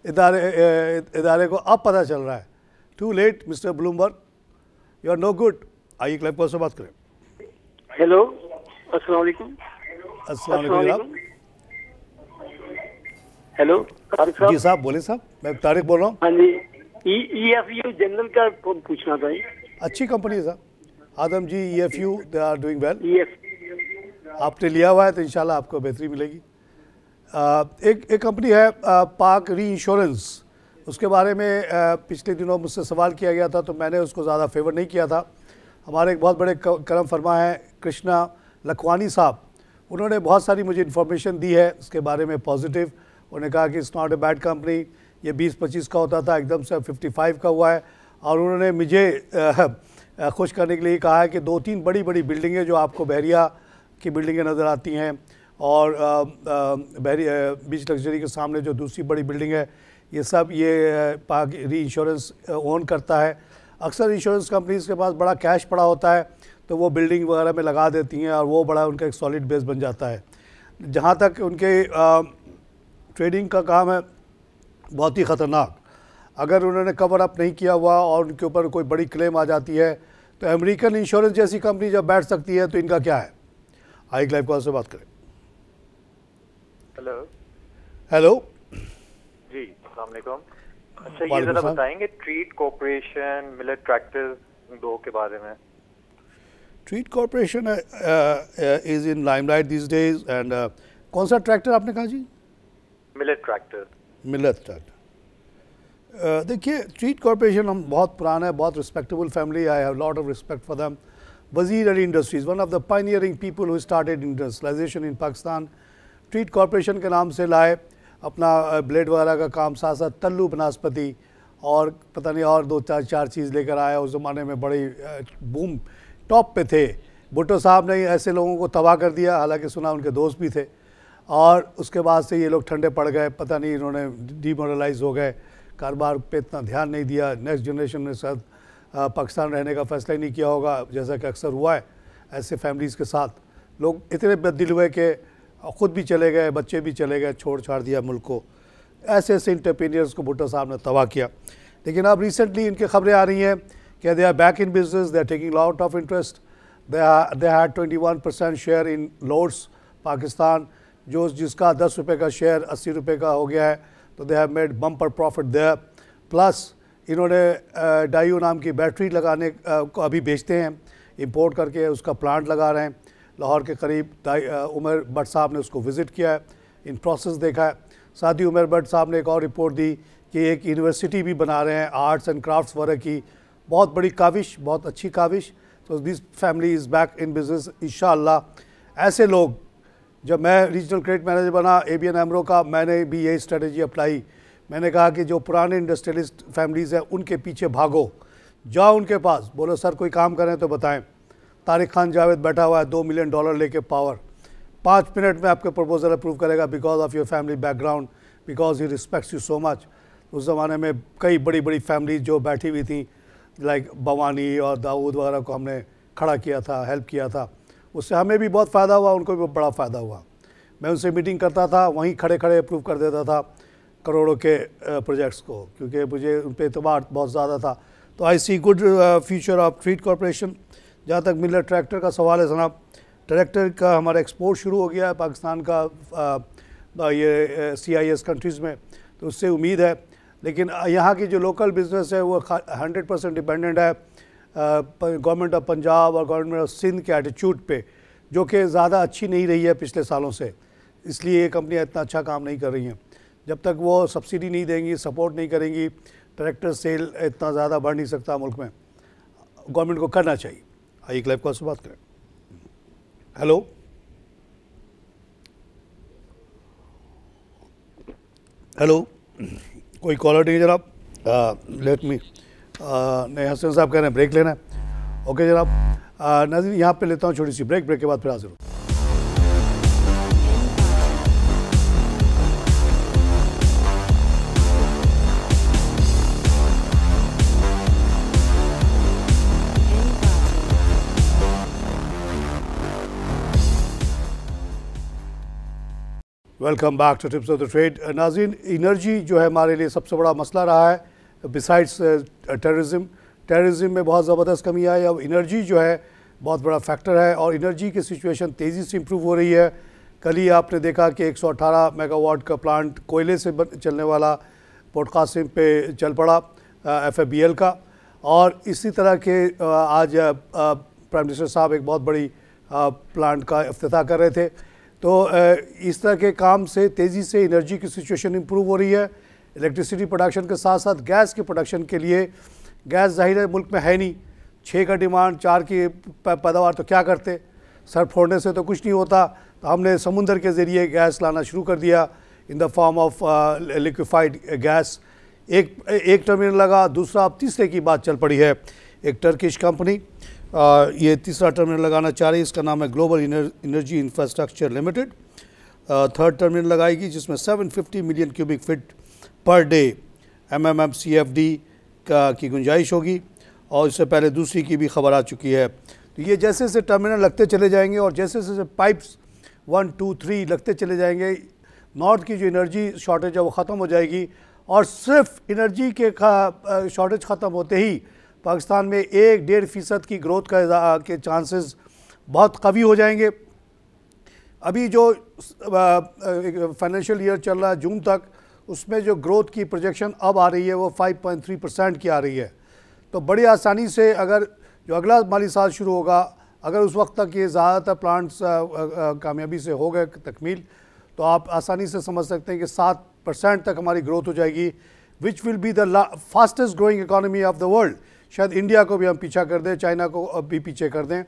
Speaker 2: इदारे को अब पता चल रहा है। Too late mister Bloomberg, you are no good. आइए क्लाइव पर से बात करें।
Speaker 6: हेलो, अस्सलाम वालेकुम।
Speaker 2: अस्सलाम वालेकुम।
Speaker 6: हेलो तारिक साहब।
Speaker 2: जी साहब, बोले साहब, मैं तारिक बोल रहा हूँ।
Speaker 6: हाँ जी, EFU जनरल का पूछना था।
Speaker 2: अच्छी कंपनी है साहब, Adam ji. EFU they are doing well. आपने लिया हुआ है तो इंशाल्लाह आपको बेहतरी मिलेगी। एक कंपनी है पाक री इंश्योरेंस, उसके बारे में पिछले दिनों मुझसे सवाल किया गया था तो मैंने उसको ज़्यादा फेवर नहीं किया था। हमारे एक बहुत बड़े करम फरमा हैं कृष्णा लखवानी साहब, उन्होंने बहुत सारी मुझे इन्फॉर्मेशन दी है उसके बारे में पॉजिटिव। उन्होंने कहा कि it's not a bad company, ये 20-25 का होता था, एकदम से 55 का हुआ है। और उन्होंने मुझे खुश करने के लिए कहा है कि 2-3 बड़ी बड़ी बिल्डिंगें जो आपको बहरिया की बिल्डिंगें नज़र आती हैं और बीच लग्जरी के सामने जो दूसरी बड़ी बिल्डिंग है, ये सब ये पाक री इंश्योरेंस ओन करता है। अक्सर इंश्योरेंस कंपनीज़ के पास बड़ा कैश पड़ा होता है तो वो बिल्डिंग वगैरह में लगा देती हैं और वो बड़ा उनका एक सॉलिड बेस बन जाता है। जहाँ तक उनके ट्रेडिंग का काम है, बहुत ही ख़तरनाक। अगर उन्होंने कवर अप नहीं किया हुआ और उनके ऊपर कोई बड़ी क्लेम आ जाती है तो अमेरिकन इंश्योरेंस जैसी कंपनी जब बैठ सकती है तो इनका क्या है। आई क्लाइव कॉल से बात करें।
Speaker 5: हेलो।
Speaker 2: हेलो
Speaker 5: जी, अस्सलाम वालेकुम। अच्छा, ये ज़रा बताएंगे ट्रीट कॉर्पोरेशन, मिलेट ट्रैक्टर्स दो के बारे में।
Speaker 2: Treet corporation is in limelight this days and कौन सा ट्रैक्टर आपने कहा जी?
Speaker 5: मिलेट ट्रैक्टर।
Speaker 2: मिलेट ट्रैक्टर। देखिए, ट्रीट कॉर्पोरेशन हम बहुत पुराना है, बहुत respectable family. I have lot of respect for them. Wazir Ali industries, one of the pioneering people who started industrialisation in Pakistan, Treet corporation के नाम से लाए अपना ब्लेड वगैरह का काम, साथ साथ तल्लू बनास्पति और पता नहीं और 2-4 चीज़ लेकर आया। उस ज़माने में बड़ी बूम टॉप पे थे। भुट्टो साहब ने ऐसे लोगों को तबाह कर दिया, हालांकि सुना उनके दोस्त भी थे। और उसके बाद से ये लोग ठंडे पड़ गए, पता नहीं इन्होंने डीमोरलाइज हो गए, कारोबार पे इतना ध्यान नहीं दिया। नेक्स्ट जनरेशन ने शायद पाकिस्तान रहने का फ़ैसला ही नहीं किया होगा, जैसा कि अक्सर हुआ है ऐसे फैमिलीज़ के साथ। लोग इतने बददिल हुए कि ख़ुद भी चले गए, बच्चे भी चले गए, छोड़ छाड़ दिया मुल्क को। ऐसे ऐसे इंटरप्रेन्योर्स को भुट्टो साहब ने तबाह किया। लेकिन अब रिसेंटली इनकी खबरें आ रही हैं कि they are back in business, they are taking lot of interest. They had 21% share in loads Pakistan, जो जिसका 10 रुपये का शेयर 80 रुपये का हो गया है। तो they have made bumper profit there. Plus इन्होंने डाइयो नाम की बैटरी लगाने को अभी बेचते हैं, इंपोर्ट करके उसका प्लांट लगा रहे हैं लाहौर के करीब। उमर भट्ट साहब ने उसको विज़िट किया है, इन प्रोसेस देखा है। साथ ही उमर भट्ट साहब ने एक और रिपोर्ट दी कि एक यूनिवर्सिटी भी बना रहे हैं आर्ट्स एंड क्राफ्ट्स वगैरह की। बहुत बड़ी काविश, बहुत अच्छी काविश। तो this family is back in business इंशाअल्लाह। ऐसे लोग, जब मैं रीजनल क्रेडिट मैनेजर बना ABN AMRO का, मैंने भी यही स्ट्रेटजी अप्लाई। मैंने कहा कि जो पुराने इंडस्ट्रियलिस्ट फैमिलीज़ हैं उनके पीछे भागो, जाओ उनके पास, बोलो सर कोई काम करें तो बताएं। तारिक खान जावेद बैठा हुआ है $2 मिलियन लेके पावर, 5 मिनट में आपके प्रपोजल अप्रूव करेगा because of your family background, because he respects you so much. उस ज़माने में कई बड़ी बड़ी फैमिली जो बैठी हुई थी, लाइक भवानी और दाऊद वगैरह को हमने खड़ा किया था, हेल्प किया था। उससे हमें भी बहुत फ़ायदा हुआ, उनको भी बड़ा फ़ायदा हुआ। मैं उनसे मीटिंग करता था, वहीं खड़े खड़े अप्रूव कर देता था करोड़ों के प्रोजेक्ट्स को, क्योंकि मुझे उन पर एतबार बहुत ज़्यादा था। तो I see good future of Treet corporation. जहाँ तक मिलर ट्रैक्टर का सवाल है जनाब, ट्रैक्टर का हमारा एक्सपोर्ट शुरू हो गया है पाकिस्तान का ये CIS कंट्रीज़ में, तो उससे उम्मीद है। लेकिन यहाँ की जो लोकल बिजनेस है वो 100% डिपेंडेंट है गवर्नमेंट ऑफ पंजाब और गवर्नमेंट ऑफ सिंध के एटीट्यूड पे, जो कि ज़्यादा अच्छी नहीं रही है पिछले सालों से। इसलिए ये कंपनियाँ इतना अच्छा काम नहीं कर रही हैं। जब तक वो सब्सिडी नहीं देंगी, सपोर्ट नहीं करेंगी, ट्रैक्टर सेल इतना ज़्यादा बढ़ नहीं सकता मुल्क में। गवर्नमेंट को करना चाहिए। आइए क्लाइव कॉल से बात करें। हेलो, हेलो, कोई कॉलर नहीं है जनाब। लेट मी नहीं, हसन साहब कह रहे हैं ब्रेक लेना है। ओके जनाब, नाज़रीन यहाँ पे लेता हूँ छोटी सी ब्रेक के बाद फिर हाजिर हूँ। Welcome back to tips of the trade. नाज़रीन, एनर्जी जो है हमारे लिए सबसे बड़ा मसला रहा है बिसाइड्स टेररिज्म में बहुत ज़बरदस्त कमी आई। अब एनर्जी जो है बहुत बड़ा फैक्टर है और एनर्जी की सिचुएशन तेज़ी से इम्प्रूव हो रही है। कल ही आपने देखा कि 118 मेगावाट का प्लांट कोयले से चलने वाला पोर्ट कासिम पे चल पड़ा FABL का, और इसी तरह के आज प्राइम मिनिस्टर साहब एक बहुत बड़ी प्लांट का इफ्तिताह कर रहे थे। तो इस तरह के काम से तेज़ी से एनर्जी की सिचुएशन इम्प्रूव हो रही है। इलेक्ट्रिसिटी प्रोडक्शन के साथ साथ गैस के प्रोडक्शन के लिए, गैस जाहिर है मुल्क में है नहीं, 6 का डिमांड 4 की पैदावार, तो क्या करते, सर फोड़ने से तो कुछ नहीं होता। तो हमने समुंदर के ज़रिए गैस लाना शुरू कर दिया in the form of liquefied gas. एक टर्मिनल लगा, दूसरा अब तीसरे की बात चल पड़ी है। एक टर्किश कंपनी ये तीसरा टर्मिनल लगाना चाह रही है, इसका नाम है global energy infrastructure limited. Third terminal लगाएगी जिसमें 750 million cubic feet per day MMCFD की गुंजाइश होगी, और इससे पहले दूसरी की भी खबर आ चुकी है। तो ये जैसे जैसे टर्मिनल लगते चले जाएंगे और जैसे जैसे पाइप्स 1, 2, 3 लगते चले जाएंगे, नॉर्थ की जो एनर्जी शॉर्टेज है वो ख़त्म हो जाएगी। और सिर्फ एनर्जी के शॉर्टेज ख़त्म होते ही पाकिस्तान में 1-1.5% की ग्रोथ के चांसेस बहुत कवी हो जाएंगे। अभी जो फाइनेंशियल ईयर चल रहा है जून तक, उसमें जो ग्रोथ की प्रोजेक्शन अब आ रही है वो 5.3% की आ रही है। तो बड़ी आसानी से अगर जो अगला माली साल शुरू होगा, अगर उस वक्त तक ये ज़्यादातर प्लांट्स कामयाबी से हो गए तकमील, तो आप आसानी से समझ सकते हैं कि 7% तक हमारी ग्रोथ हो जाएगी, which will be the fastest growing economy of the world. शायद इंडिया को भी हम पीछा कर दें, चाइना को भी पीछे कर दें,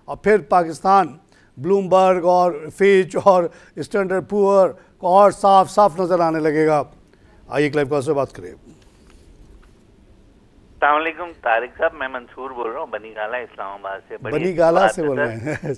Speaker 2: और फिर पाकिस्तान ब्लूमबर्ग और फिच और स्टैंडर्ड पुअर को और साफ साफ नज़र आने लगेगा। आइए क्लाइव कॉल से बात करें।
Speaker 7: अस्सलाम वालेकुम तारिक साहब, मैं मंसूर बोल रहा हूँ बनीगाला इस्लामाबाद से।
Speaker 2: बनीगाला से बोल रहे हैं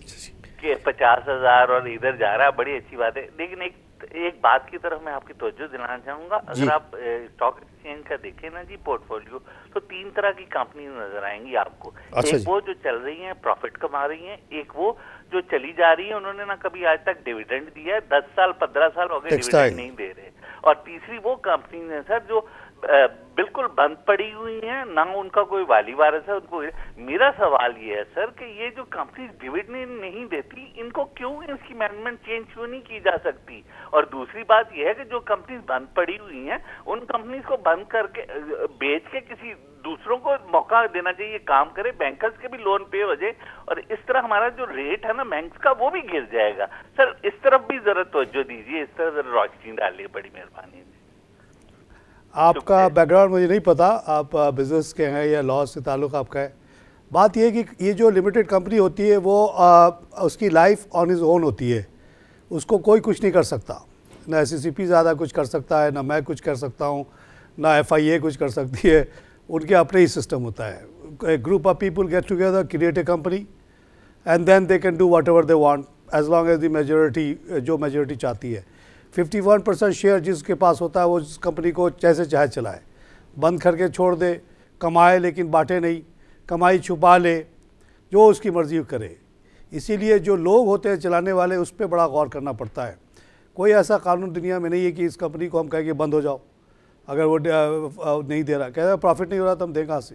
Speaker 7: कि 50,000 और इधर जा रहा है, बड़ी अच्छी बात है। लेकिन एक बात की तरफ मैं आपकी तवज्जो दिलाना चाहूंगा। अगर आप स्टॉक एक्सचेंज का देखें ना जी पोर्टफोलियो, तो 3 तरह की कंपनी नजर आएंगी आपको। एक वो जो चल रही हैं, प्रॉफिट कमा रही हैं, एक वो जो चली जा रही है, उन्होंने ना कभी आज तक डिविडेंड दिया है, 10 साल 15 साल हो गए डिविडेंड नहीं दे रहे। और तीसरी वो कंपनी है सर जो बिल्कुल बंद पड़ी हुई है, ना उनका कोई वाली वारिस है उनको। मेरा सवाल ये है सर कि ये जो कंपनी डिविडेंड नहीं देती, इनको क्यों इसकी मैनेजमेंट चेंज क्यों नहीं की जा सकती? और दूसरी बात यह है कि जो कंपनीज बंद पड़ी हुई हैं, उन कंपनीज को बंद करके बेच के किसी दूसरों को मौका देना चाहिए, काम करे, बैंकर्स के भी लोन पे हो जाए, और इस तरह हमारा जो रेट है ना बैंक्स का वो भी गिर जाएगा। सर इस तरफ भी जरा तवज्जो दीजिए, इस तरफ जरा रोशनी डालिए, बड़ी मेहरबानी।
Speaker 2: आपका बैकग्राउंड मुझे नहीं पता, आप बिजनेस के हैं या लॉ से ताल्लुक़ आपका है। बात यह है कि ये जो लिमिटेड कंपनी होती है वो उसकी लाइफ ऑन इज ओन होती है, उसको कोई कुछ नहीं कर सकता। ना SCCP ज़्यादा कुछ कर सकता है, ना मैं कुछ कर सकता हूँ, ना FIA कुछ कर सकती है। उनके अपने ही सिस्टम होता है। Group of people get together, create a company, and then they can do whatever they want as long as the majority, जो मेजोरिटी चाहती है। 51% शेयर जिसके पास होता है वो उस कंपनी को जैसे चाहे चलाए, बंद करके छोड़ दे, कमाए लेकिन बांटे नहीं, कमाई छुपा ले, जो उसकी मर्ज़ी करे। इसीलिए जो लोग होते हैं चलाने वाले, उस पर बड़ा गौर करना पड़ता है। कोई ऐसा कानून दुनिया में नहीं है कि इस कंपनी को हम कहें कि बंद हो जाओ अगर वो नहीं दे रहा, कह रहा प्रॉफिट नहीं हो रहा तो हम दें कहाँ से।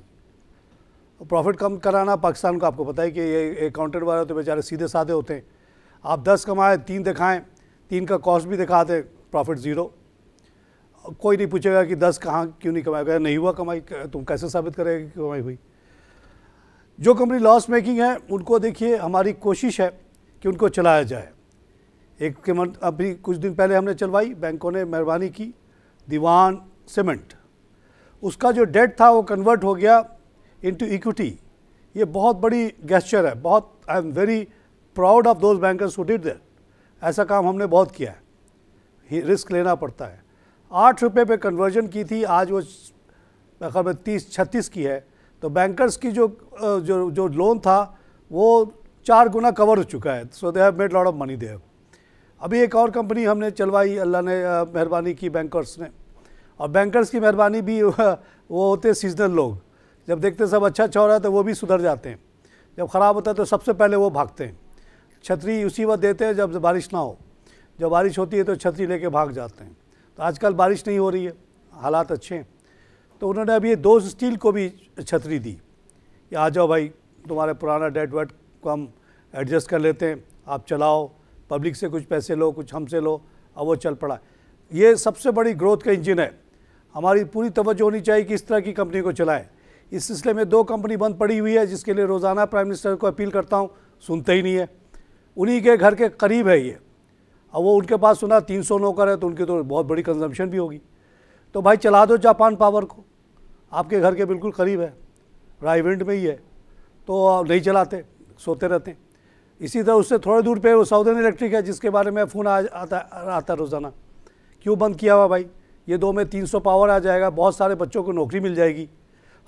Speaker 2: प्रॉफिट कम कराना पाकिस्तान को आपको पता है कि ये अकाउंटेंट वाले तो बेचारे सीधे साधे होते हैं। आप 10 कमाएं 3 दिखाएं, 3 का कॉस्ट भी दिखाते, प्रॉफिट 0। कोई नहीं पूछेगा कि 10 कहाँ क्यों नहीं कमाएगा, नहीं हुआ कमाई, तुम कैसे साबित करेगा कि कमाई हुई। जो कंपनी लॉस मेकिंग है उनको देखिए, हमारी कोशिश है कि उनको चलाया जाए। एक अभी कुछ दिन पहले हमने चलवाई, बैंकों ने मेहरबानी की, दीवान सीमेंट, उसका जो डेट था वो कन्वर्ट हो गया इनटू इक्विटी। ये बहुत बड़ी गेस्चर है, बहुत, I am very proud of those bankers who did that. ऐसा काम हमने बहुत किया है, रिस्क लेना पड़ता है। 8 रुपये पे कन्वर्जन की थी, आज वो ख़बर 30-36 की है। तो बैंकर्स की जो लोन था वो 4 गुना कवर हो चुका है। So they have made lot of money there. अभी एक और कंपनी हमने चलवाई, अल्लाह ने मेहरबानी की बैंकर्स ने। और बैंकर्स की मेहरबानी भी वो होते सीजनल लोग, जब देखते सब अच्छा हो रहा है तो वो भी सुधर जाते हैं, जब ख़राब होता है तो सबसे पहले वो भागते हैं। छतरी उसी वक्त देते हैं जब बारिश ना हो, जब बारिश होती है तो छतरी लेके भाग जाते हैं। तो आजकल बारिश नहीं हो रही है, हालात अच्छे हैं, तो उन्होंने अभी दो स्टील को भी छतरी दी कि आ जाओ भाई, तुम्हारे पुराना डेट वेट को हम एडजस्ट कर लेते हैं, आप चलाओ, पब्लिक से कुछ पैसे लो, कुछ हमसे लो। अब वो चल पड़ा। ये सबसे बड़ी ग्रोथ का इंजन है। हमारी पूरी तवज्जो होनी चाहिए कि इस तरह की कंपनी को चलाएं। इस सिलसिले में 2 कंपनी बंद पड़ी हुई है, जिसके लिए रोज़ाना प्राइम मिनिस्टर को अपील करता हूँ, सुनते ही नहीं है। उन्हीं के घर के करीब है ये। अब वो उनके पास सुना 300 नौकर है, तो उनकी तो बहुत बड़ी कंजम्पशन भी होगी। तो भाई चला दो जापान पावर को, आपके घर के बिल्कुल करीब है, रायविंड में ही है, तो नहीं चलाते, सोते रहते हैं। इसी तरह उससे थोड़े दूर पे वो साउदर्न इलेक्ट्रिक है, जिसके बारे में फ़ोन आता रोज़ाना। क्यों बंद किया हुआ भाई? ये 2 में 300 पावर आ जाएगा, बहुत सारे बच्चों को नौकरी मिल जाएगी,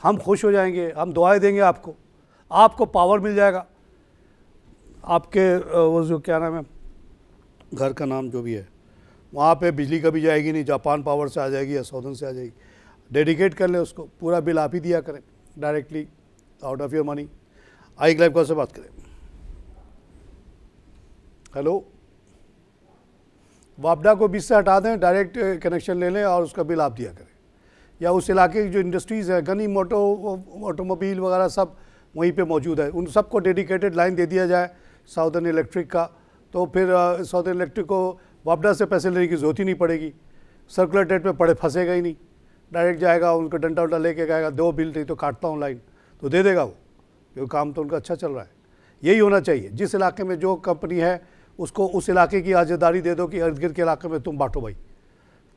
Speaker 2: हम खुश हो जाएंगे, हम दुआएं देंगे आपको पावर मिल जाएगा। आपके वो जो क्या नाम है, घर का नाम जो भी है, वहाँ पे बिजली कभी जाएगी नहीं, जापान पावर से आ जाएगी या साउदर्न से आ जाएगी। डेडिकेट कर ले उसको, पूरा बिल आप ही दिया करें directly out of your money. I life call से बात करें। हेलो, वापडा को 20 से हटा दें, डायरेक्ट कनेक्शन ले लें और उसका बिल आप दिया करें। या उस इलाके की जो इंडस्ट्रीज़ है, गनी ऑटोमोबाइल वगैरह सब वहीं पे मौजूद है, उन सबको डेडिकेटेड लाइन दे दिया जाए साउदर्न इलेक्ट्रिक का। तो फिर साउदर्न इलेक्ट्रिक को वापडा से पैसे लेने की ज़रूरत ही नहीं पड़ेगी, सर्कुलर डेट में फंसेगा ही नहीं, डायरेक्ट जाएगा, उनको डंडा उल्टा लेके कहेगा दो बिल, नहीं तो काटता हूँ लाइन, तो दे देगा वो, क्योंकि काम तो उनका अच्छा चल रहा है। यही होना चाहिए। जिस इलाके में जो कंपनी है उसको उस इलाके की आज़ादारी दे दो कि इर्द गिर्द के इलाके में तुम बांटो भाई,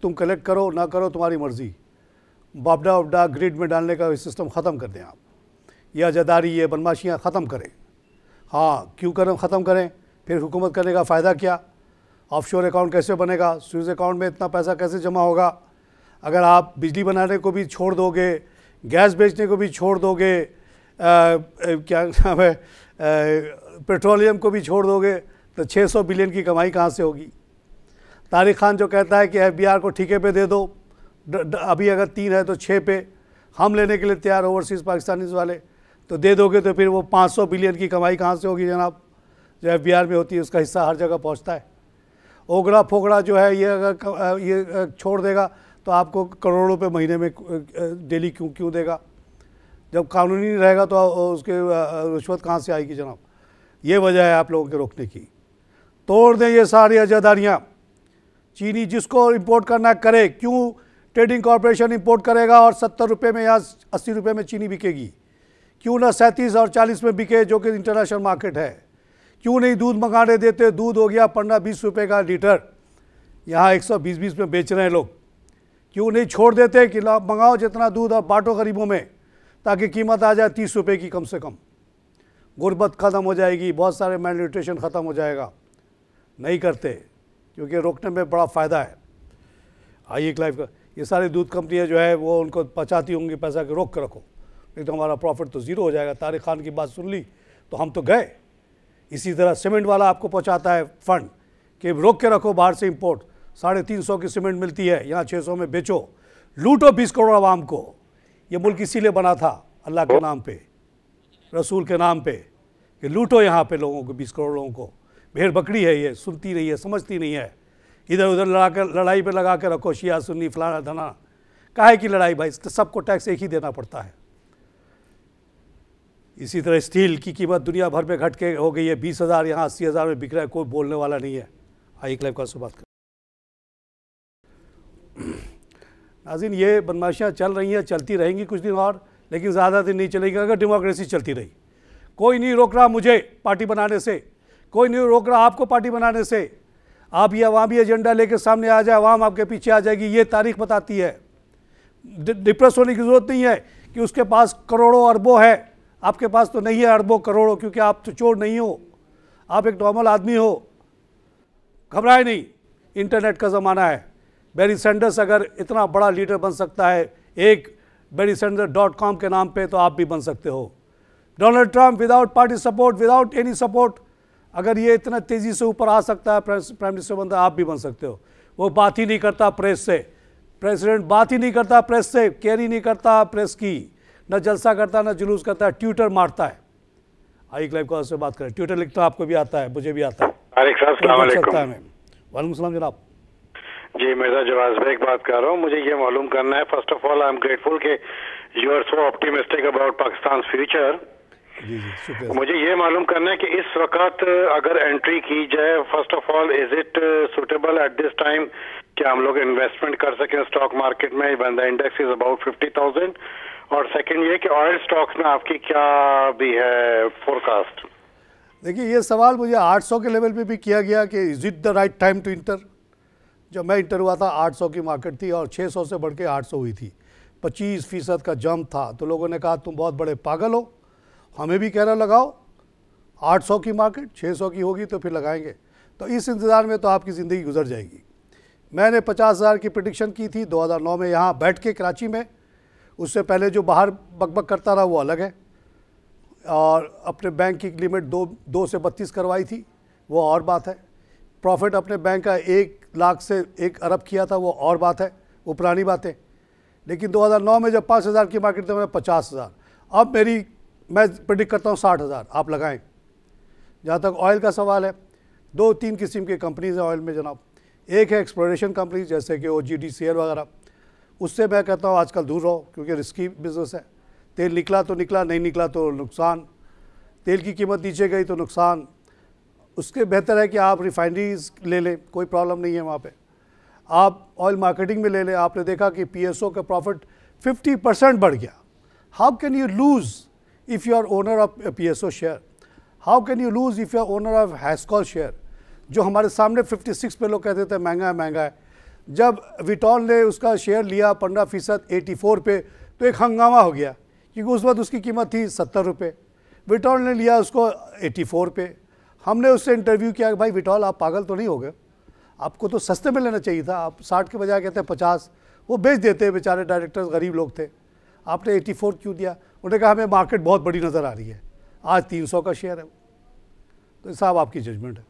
Speaker 2: तुम कलेक्ट करो ना करो तुम्हारी मर्ज़ी। वापडा ग्रिड में डालने का सिस्टम ख़त्म कर दें आप, ये आज़ादारी, ये बदमाशियाँ ख़त्म करें। हाँ, क्यों करें, ख़त्म करें, फिर हुकूमत करने का फ़ायदा क्या? ऑफशोर अकाउंट कैसे बनेगा? स्विस अकाउंट में इतना पैसा कैसे जमा होगा? अगर आप बिजली बनाने को भी छोड़ दोगे, गैस बेचने को भी छोड़ दोगे, क्या नाम है, पेट्रोलियम को भी छोड़ दोगे, तो 600 बिलियन की कमाई कहाँ से होगी? तारिक खान जो कहता है कि FBR को ठेके पे दे दो, अभी अगर 3 है तो 6 पे हम लेने के लिए तैयार, ओवरसीज़ पाकिस्तानीज़ वाले, तो दे दोगे तो फिर वो 500 बिलियन की कमाई कहाँ से होगी जनाब? जो FBR में होती है उसका हिस्सा हर जगह पहुँचता है। ओगड़ा फोगड़ा जो है, ये अगर ये छोड़ देगा तो आपको करोड़ों रुपये महीने में डेली क्यों देगा? जब कानूनी नहीं रहेगा तो उसके रिश्वत कहाँ से आएगी जनाब? ये वजह है आप लोगों के रोकने की। तोड़ दें ये सारी आज़ादारियाँ। चीनी जिसको इंपोर्ट करना करे, क्यों ट्रेडिंग कॉरपोरेशन इंपोर्ट करेगा और 70 रुपये में या 80 रुपये में चीनी बिकेगी? क्यों ना 37 और 40 में बिके, जो कि इंटरनेशनल मार्केट है? क्यों नहीं दूध मंगाने देते? दूध हो गया 15-20 रुपये का लीटर, यहाँ 120-20 में बेच रहे हैं लोग। क्यों नहीं छोड़ देते कि मंगाओ जितना दूध और बांटो गरीबों में, ताकि कीमत आ जाए 30 रुपये की कम से कम। गुर्बत ख़त्म हो जाएगी, बहुत सारे मैल न्यूट्रिशन ख़त्म हो जाएगा। नहीं करते, क्योंकि रोकने में बड़ा फ़ायदा है। आइए लाइफ का, ये सारी दूध कंपनियाँ जो है वो उनको पचाती होंगी पैसा कि रोक के रखो, नहीं तो हमारा प्रॉफिट तो ज़ीरो हो जाएगा। तारिक खान की बात सुन ली तो हम तो गए। इसी तरह सीमेंट वाला आपको पहुंचाता है फंड कि रोक के रखो बाहर से इंपोर्ट, 350 की सीमेंट मिलती है, यहाँ 600 में बेचो, लूटो 20 करोड़ आवाम को। ये मुल्क इसीलिए बना था, अल्लाह के नाम पे, रसूल के नाम पे, कि लूटो यहाँ पे लोगों को, 20 करोड़ लोगों को। भेड़ बकरी है ये, सुनती नहीं है, समझती नहीं है इधर उधर लड़ाई पे लगा के रखो, शिया सुन्नी फलाना धना, काहे की लड़ाई भाई, तो सबको टैक्स एक ही देना पड़ता है। इसी तरह स्टील की कीमत दुनिया भर में घट के हो गई है 20,000, यहाँ 80,000 में बिक रहा है, कोई बोलने वाला नहीं है। आई क्लाइव का से बात कर नाज़रीन, ये बदमाशियाँ चल रही हैं, चलती रहेंगी कुछ दिन और, लेकिन ज़्यादा दिन नहीं चलेगी अगर डेमोक्रेसी चलती रही। कोई नहीं रोक रहा मुझे पार्टी बनाने से, कोई नहीं रोक रहा आपको पार्टी बनाने से। आप ये अवामी एजेंडा लेके सामने आ जाए, अवाम आपके पीछे आ जाएगी, ये तारीख बताती है। डिप्रेस होने की ज़रूरत नहीं है कि उसके पास करोड़ों अरबों है, आपके पास तो नहीं है अरबों करोड़ों, क्योंकि आप तो चोर नहीं हो, आप एक नॉर्मल आदमी हो। घबराए नहीं, इंटरनेट का ज़माना है। बेरी सैंडर्स अगर इतना बड़ा लीडर बन सकता है एक berrysanders.com के नाम पे, तो आप भी बन सकते हो। Donald Trump without party support, without any support, अगर ये इतना तेज़ी से ऊपर आ सकता है, प्राइम मिनिस्टर बनता, आप भी बन सकते हो। वो बात ही नहीं करता प्रेस से, प्रेसिडेंट बात ही नहीं करता प्रेस से, केयर ही नहीं करता प्रेस की, न जलसा करता न जुलूस करता है, ट्विटर मारता है। आई क्लाइव को से बात करें, ट्विटर लिखना आपको भी आता है, मुझे भी आता है। वालेकुम सलाम जनाब।
Speaker 8: जी मिर्जा जवाज बेग बात कर रहा हूँ। मुझे ये मालूम करना है, first of all I am grateful कि you are so optimistic about Pakistan future. मुझे ये मालूम करना है कि इस वक्त अगर एंट्री की जाए, first of all is it suitable at this time कि हम लोग इन्वेस्टमेंट कर सकें स्टॉक मार्केट में when the index is about 50,000, और सेकंड ये कि ऑयल स्टॉक्स में आपकी क्या भी है फोरकास्ट?
Speaker 2: देखिए, ये सवाल मुझे 800 के लेवल पे भी किया गया कि is it the right time to enter. जब मैं इंटर हुआ था 800 की मार्केट थी और 600 से बढ़ के 800 हुई थी, 25% का जंप था। तो लोगों ने कहा तुम बहुत बड़े पागल हो, हमें भी कहना लगाओ 800 की मार्केट 600 की होगी तो फिर लगाएंगे। तो इस इंतज़ार में तो आपकी ज़िंदगी गुजर जाएगी। मैंने 50,000 की प्रेडिक्शन की थी 2009 में यहाँ बैठ के कराची में। उससे पहले जो बाहर बकबक करता रहा वो अलग है, और अपने बैंक की लिमिट 2 से 32 करवाई थी, वो और बात है। प्रॉफिट अपने बैंक का 1 लाख से 1 अरब किया था, वो और बात है, वो पुरानी बातें। लेकिन 2009 में जब 5,000 की मार्केट थी मैंने 50,000, अब मैं प्रेडिक्ट करता हूँ 60,000 आप लगाएं। जहाँ तक ऑयल का सवाल है, 2-3 किस्म की कंपनीज हैं ऑयल में जनाब। एक है एक्सप्लोरेशन कंपनी जैसे कि OGDCL वगैरह, उससे मैं कहता हूँ आजकल दूर रहो क्योंकि रिस्की बिजनेस है। तेल निकला तो निकला, नहीं निकला तो नुकसान, तेल की कीमत नीचे गई तो नुकसान। उसके बेहतर है कि आप रिफाइनरीज ले लें, कोई प्रॉब्लम नहीं है वहाँ पे। आप ऑयल मार्केटिंग में ले लें। आपने देखा कि PSO का प्रॉफिट 50% बढ़ गया। How can you lose if you are owner of PSO share? How can you lose if you are owner of Hascol share, जो हमारे सामने 56 पे लोग कहते थे महंगा है महंगा है। जब विटॉल ने उसका शेयर लिया 15% 84 पे, तो एक हंगामा हो गया क्योंकि उस वक्त उसकी कीमत थी 70 रुपये। विटॉल ने लिया उसको 84 पे। हमने उससे इंटरव्यू किया कि भाई विटॉल आप पागल तो नहीं हो गए, आपको तो सस्ते में लेना चाहिए था, आप 60 के बजाय कहते हैं 50। वो बेच देते, बेचारे डायरेक्टर्स गरीब लोग थे, आपने 84 क्यों दिया? उन्होंने कहा हमें मार्केट बहुत बड़ी नज़र आ रही है, आज 300 का शेयर है। तो साहब आपकी जजमेंट है।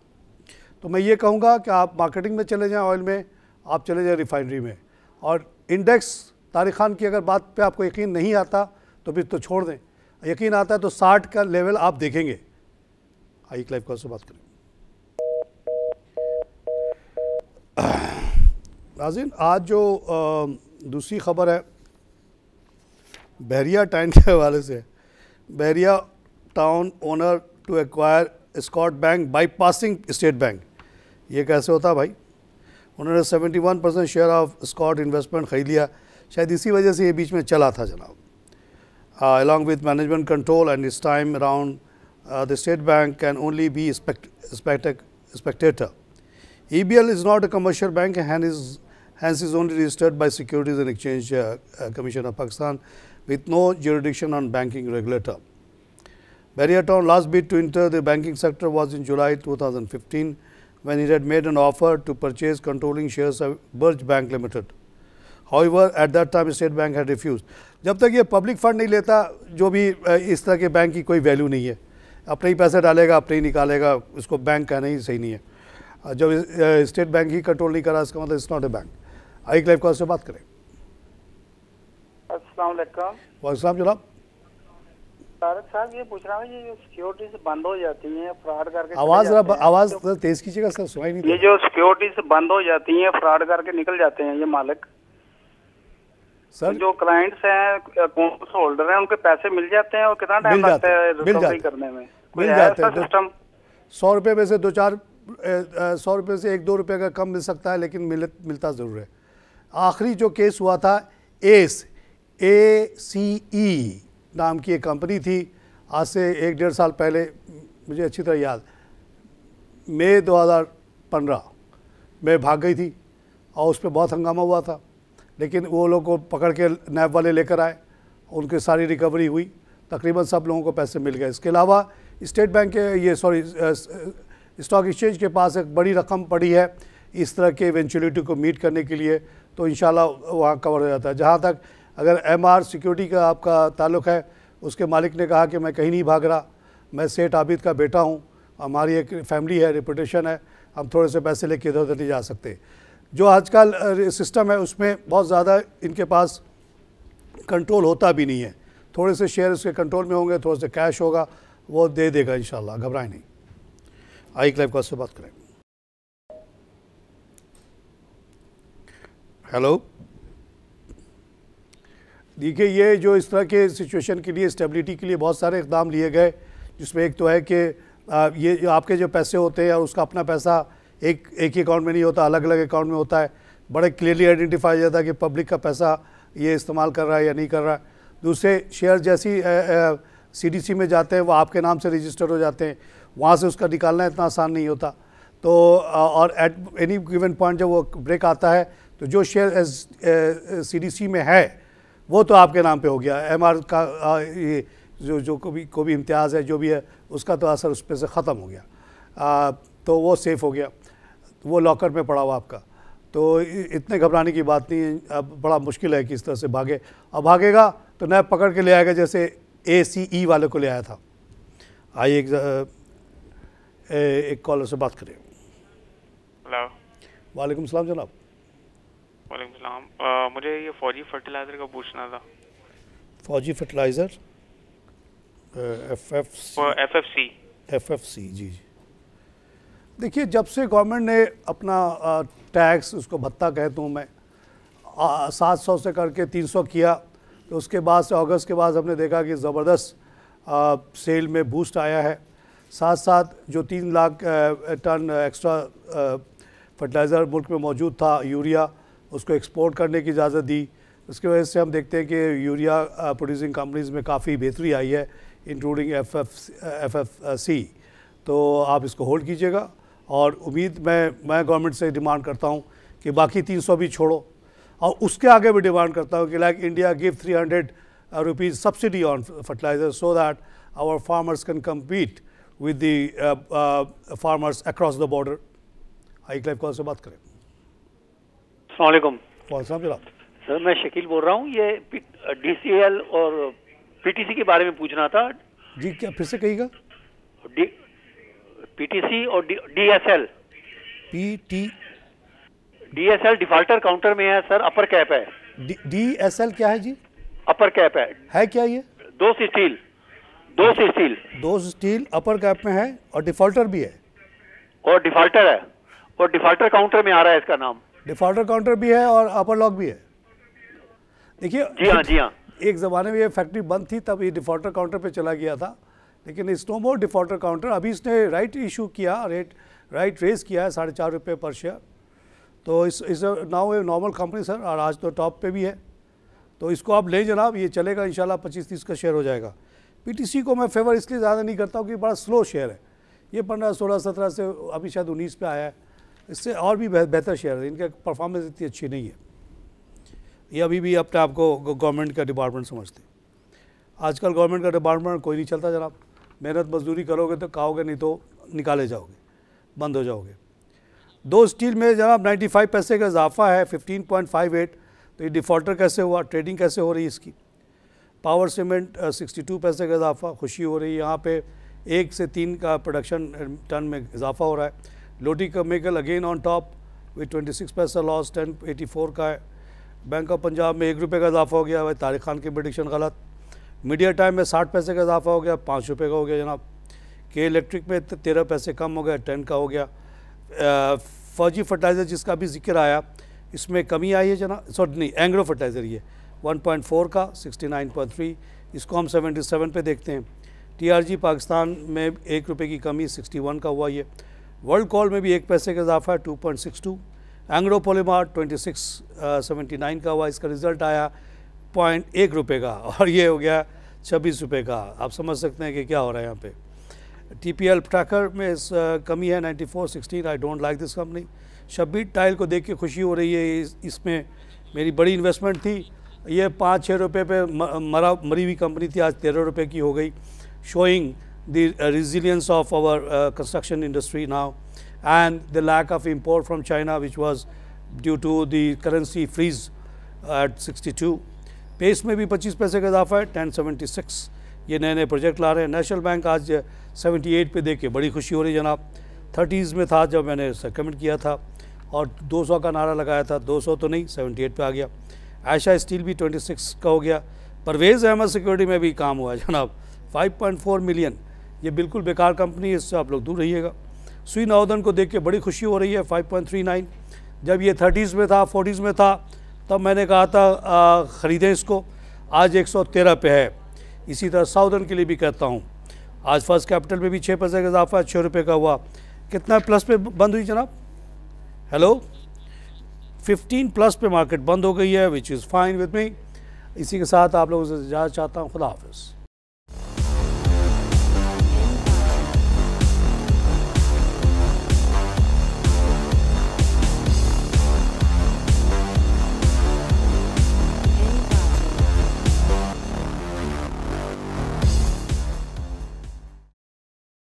Speaker 2: तो मैं ये कहूँगा कि आप मार्केटिंग में चले जाएँ, ऑयल में आप चले जाएँ, रिफाइनरी में। और इंडेक्स तारिक खान की अगर बात पे आपको यकीन नहीं आता तो फिर तो छोड़ दें, यकीन आता है तो 60 का लेवल आप देखेंगे। आई क्लाइव कॉल से बात करें। नाज़रीन, आज जो दूसरी खबर है बहरिया टाउन के हवाले से। Bahria town owner to acquire Scott bank bypassing state bank. ये कैसे होता भाई? उन्होंने 71% शेयर ऑफ स्कॉट इन्वेस्टमेंट खरीद लिया, शायद इसी वजह से ये बीच में चला था जनाब। Along with management control and is time around the state bank can only be spectator. EBL is not a commercial bank and hence is only registered by Securities and Exchange Commission of Pakistan with no jurisdiction on banking regulator. Bairia Town last bid to enter the banking sector was in July 2015 when it had made an offer to purchase controlling shares of Burj Bank Limited. However, at that time State Bank had refused. जब तक ये public fund नहीं लेता, जो भी इस तरह के बैंक की कोई वैल्यू नहीं है, अपने ही पैसे डालेगा अपने ही निकालेगा, इसको बैंक कहना ही सही नहीं है। जब स्टेट बैंक ही कंट्रोल नहीं करा इसका मतलब it's not a bank. I Clive call से बात करें।
Speaker 6: अस्सलाम वालेकुम।
Speaker 2: वालेकुम जनाब।
Speaker 6: तारक साहब ये पूछ रहा हूँ, ये जो सिक्योरिटीज बंद हो जाती हैं फ्रॉड करके,
Speaker 2: आवाज तेज कीजिएगा सर, सुनाई नहीं।
Speaker 6: ये जो सिक्योरिटीज बंद हो जाती हैं फ्रॉड करके निकल जाते हैं ये मालिक
Speaker 2: सर,
Speaker 6: जो क्लाइंट्स हैं अकाउंट होल्डर हैं उनके पैसे मिल जाते हैं और कितना टाइम लगता है रिकवरी करने में?
Speaker 2: मिल जाते हैं सिस्टम। 100 रुपये में से 100 रुपये से 1-2 रुपये का कम मिल सकता है, लेकिन मिलता ज़रूर है। आखिरी जो केस हुआ था ACE नाम की एक कंपनी थी, आज से 1-1.5 साल पहले, मुझे अच्छी तरह याद, मई 2015 में भाग गई थी और उस पर बहुत हंगामा हुआ था, लेकिन वो लोग को पकड़ के नैब वाले लेकर आए, उनकी सारी रिकवरी हुई, तकरीबन सब लोगों को पैसे मिल गए। इसके अलावा स्टेट बैंक के स्टॉक एक्सचेंज के पास एक बड़ी रकम पड़ी है इस तरह के इवेंचुअलिटी को मीट करने के लिए, तो इंशाल्लाह वहाँ कवर हो जाता है। जहाँ तक अगर MR सिक्योरिटी का आपका ताल्लुक़ है, उसके मालिक ने कहा कि मैं कहीं नहीं भाग रहा, मैं सेठ आबिद का बेटा हूँ, हमारी एक फैमिली है, रेपुटेशन है, हम थोड़े से पैसे लेके इधर उधर नहीं जा सकते। जो आजकल सिस्टम है उसमें बहुत ज़्यादा इनके पास कंट्रोल होता भी नहीं है, थोड़े से शेयर उसके कंट्रोल में होंगे, थोड़ा सा कैश होगा, वो दे देगा इंशाल्लाह, घबराएं नहीं। आई क्लाइव कॉल से बात करें। हेलो, देखिए ये जो इस तरह के सिचुएशन के लिए, स्टेबिलिटी के लिए बहुत सारे इक़दाम लिए गए, जिसमें एक तो है कि ये जो आपके जो पैसे होते हैं और उसका अपना पैसा एक ही अकाउंट में नहीं होता, अलग अलग अकाउंट में होता है, बड़े क्लियरली आइडेंटिफाई हो जाता है कि पब्लिक का पैसा ये इस्तेमाल कर रहा है या नहीं कर रहा है। दूसरे शेयर जैसी CDC में जाते हैं, वो आपके नाम से रजिस्टर हो जाते हैं, वहाँ से उसका निकालना इतना आसान नहीं होता। तो और एट एनी गिवन पॉइंट जब वो ब्रेक आता है, तो जो शेयर CDC में है वो तो आपके नाम पे हो गया, MR का ये जो को भी इम्तियाज़ है जो भी है, उसका तो असर उस पर से ख़त्म हो गया, तो वो सेफ़ हो गया, वो लॉकर में पड़ा हुआ आपका। तो इतने घबराने की बात नहीं है। अब बड़ा मुश्किल है कि इस तरह से भागे, अब भागेगा तो नैब पकड़ के ले आएगा, जैसे ACE वाले को ले आया था। आइए एक कॉलर से बात करें।
Speaker 9: हेलो,
Speaker 2: वालेकुम सलाम जनाब।
Speaker 9: वालेकुम सलाम, मुझे ये फौजी फर्टिलाइज़र का पूछना था।
Speaker 2: फौजी फर्टिलाइज़र FFC जी। देखिए, जब से गवर्नमेंट ने अपना टैक्स, उसको भत्ता कहता हूँ मैं, 700 से करके 300 किया, तो उसके बाद से अगस्त के बाद हमने देखा कि ज़बरदस्त सेल में बूस्ट आया है। साथ साथ जो 3 लाख टन एक्स्ट्रा फर्टिलाइज़र मुल्क में मौजूद था, यूरिया, उसको एक्सपोर्ट करने की इजाज़त दी। उसकी वजह से हम देखते हैं कि यूरिया प्रोड्यूसिंग कंपनीज़ में काफ़ी बेहतरी आई है, इंक्लूडिंग FFC। तो आप इसको होल्ड कीजिएगा, और उम्मीद मैं गवर्नमेंट से डिमांड करता हूँ कि बाकी 300 भी छोड़ो, और उसके आगे भी डिमांड करता हूँ कि like India give 300 rupees subsidy on fertilizer, so that our farmers can compete with the farmers across the border. आई क्लाइव कॉल से बात करें।
Speaker 10: अस्सलाम वालेकुम।
Speaker 2: वालेकुम जनाब।
Speaker 10: सर मैं शकील बोल रहा हूँ, ये DCL और PTC के बारे में पूछना था।
Speaker 2: जी, क्या फिर से कहिएगा?
Speaker 10: PTC और DSL। DSL डिफॉल्टर काउंटर में है सर, अपर कैप है।
Speaker 2: DSL क्या है जी?
Speaker 10: अपर कैप है
Speaker 2: क्या ये?
Speaker 10: 2 स्टील
Speaker 2: अपर कैप में है, और डिफॉल्टर भी है,
Speaker 10: और डिफॉल्टर है, और डिफॉल्टर काउंटर में आ रहा है इसका नाम।
Speaker 2: डिफॉल्टर काउंटर भी है और अपर लॉक भी है। देखिए,
Speaker 10: जी हाँ,
Speaker 2: एक ज़माने में ये फैक्ट्री बंद थी, तब ये डिफॉल्टर काउंटर पे चला गया था, लेकिन इस नो मोर डिफॉल्टर काउंटर। अभी इसने राइट इशू किया, राइट रेज किया है 4.5 रुपये पर शेयर। तो इस now a normal company sir, और आज तो टॉप पे भी है, तो इसको आप ले जनाब, ये चलेगा इंशाल्लाह, 25-30 का शेयर हो जाएगा। PTC को मैं फेवर इसलिए ज़्यादा नहीं करता हूँ कि बड़ा स्लो शेयर है, ये 15, 16, 17 से अभी शायद 19 पे आया है, इससे और भी बेहतर शेयर है, इनका परफॉर्मेंस इतनी अच्छी नहीं है, ये अभी भी अपने आप को गवर्नमेंट का डिपार्टमेंट समझते। आजकल गवर्नमेंट का डिपार्टमेंट कोई नहीं चलता जनाब, मेहनत मजदूरी करोगे तो खाओगे, नहीं तो निकाले जाओगे, बंद हो जाओगे। 2 स्टील में जनाब 95 पैसे का इजाफा है, 15.58। तो ये डिफ़ॉल्टर कैसे हुआ, ट्रेडिंग कैसे हो रही है इसकी। पावर सीमेंट 62 पैसे का इजाफा, खुशी हो रही है, यहाँ पे 1 से 3 का प्रोडक्शन टन में इजाफा हो रहा है। Lotte chemical again on top with 26 पैसा लॉस, 1084 का है। बैंक ऑफ पंजाब में 1 रुपये का इजाफा हो गया, भाई तारिक खान की प्रेडिक्शन गलत। मीडिया टाइम में 60 पैसे का इजाफा हो गया, 5 रुपये का हो गया जनाब। के इलेक्ट्रिक में 13 पैसे कम हो गया, 10 का हो गया। फौजी फर्टिलाइज़र जिसका भी जिक्र आया, इसमें कमी आई है जनाब, सॉरी नहीं, एंग्रो फर्टिलाइज़र ये 1.4 का 69.3, इसको हम 77 पे देखते हैं। TRG पाकिस्तान में 1 रुपये की कमी 61 का हुआ ये। वर्ल्ड कॉल में भी 1 पैसे का इजाफा है 2.62। एंग्रो पॉलीमार 26.79 का हुआ, इसका रिज़ल्ट आया 0.1 रुपये का और ये हो गया 26 रुपये का। आप समझ सकते हैं कि क्या हो रहा है यहाँ पे। TPL ट्रैकर में कमी है 94.16, I don't like this company. Shabbir tile को देख के खुशी हो रही है, इसमें मेरी बड़ी इन्वेस्टमेंट थी, ये 5-6 रुपये पे मरी हुई कंपनी थी, आज 13 रुपये की हो गई, showing the resilience of our construction industry now and the lack of import from China which was due to the currency freeze at 62। Pace में भी 25 पैसे का इजाफा है 1076, ये नए नए प्रोजेक्ट ला रहे हैं। नेशनल बैंक आज 78 पे देख के बड़ी खुशी हो रही है जनाब। 30s में था जब मैंने कमेंट किया था और 200 का नारा लगाया था, 200 तो नहीं 78 पे आ गया। आयशा स्टील भी 26 का हो गया। परवेज़ अहमद सिक्योरिटी में भी काम हुआ है जनाब, 5.4 मिलियन, ये बिल्कुल बेकार कंपनी है, इससे आप लोग दूर रहिएगा। सुई नौदन को देख के बड़ी खुशी हो रही है 5.39, जब ये 30s में था 40s में था तब मैंने कहा था ख़रीदें इसको, आज 113 पे है। इसी तरह साउदर्न के लिए भी कहता हूँ, आज फर्स्ट कैपिटल में भी 6 पैसे का इजाफा, 6 रुपये का हुआ। कितना प्लस पे बंद हुई जनाब? हेलो, 15 प्लस पे मार्केट बंद हो गई है, which is fine with me. इसी के साथ आप लोगों से इजाज़त चाहता हूँ, खुदा हाफिज़।